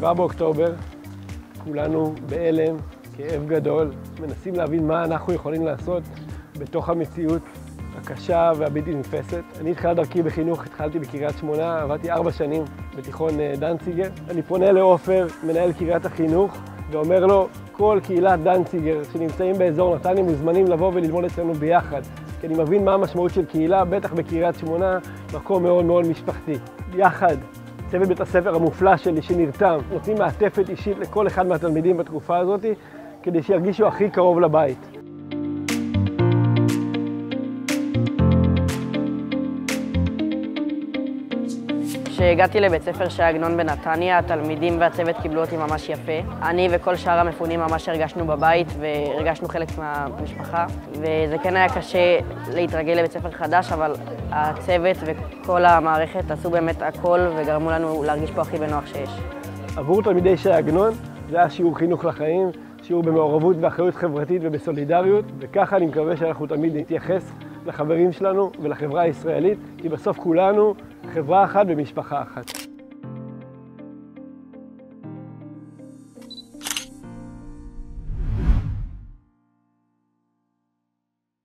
7 באוקטובר, כולנו בהלם, כאב גדול, מנסים להבין מה אנחנו יכולים לעשות בתוך המציאות הקשה והבלתי נתפסת. אני התחלתי דרכי בחינוך, התחלתי בקריית שמונה, עבדתי 4 שנים בתיכון דנציגר. אני פונה לעופר, מנהל קריית החינוך, ואומר לו, כל קהילת דנציגר שנמצאים באזור נתניה מוזמנים לבוא וללמוד אצלנו ביחד. כי אני מבין מה המשמעות של קהילה, בטח בקריית שמונה, מקום מאוד מאוד משפחתי. יחד, צוות בית הספר המופלא שלי שנרתם, נותנים מעטפת אישית לכל אחד מהתלמידים בתקופה הזאת, כדי שירגישו הכי קרוב לבית. כשהגעתי לבית ספר ש"י עגנון בנתניה, התלמידים והצוות קיבלו אותי ממש יפה. אני וכל שאר המפונים ממש הרגשנו בבית והרגשנו חלק מהמשפחה. וזה כן היה קשה להתרגל לבית ספר חדש, אבל הצוות וכל המערכת עשו באמת הכל וגרמו לנו להרגיש פה הכי בנוח שיש. עבור תלמידי ש"י עגנון זה היה שיעור חינוך לחיים, שיעור במעורבות ואחריות חברתית ובסולידריות, וככה אני מקווה שאנחנו תמיד נתייחס לחברים שלנו ולחברה הישראלית, כי בסוף כולנו חברה אחת ומשפחה אחת.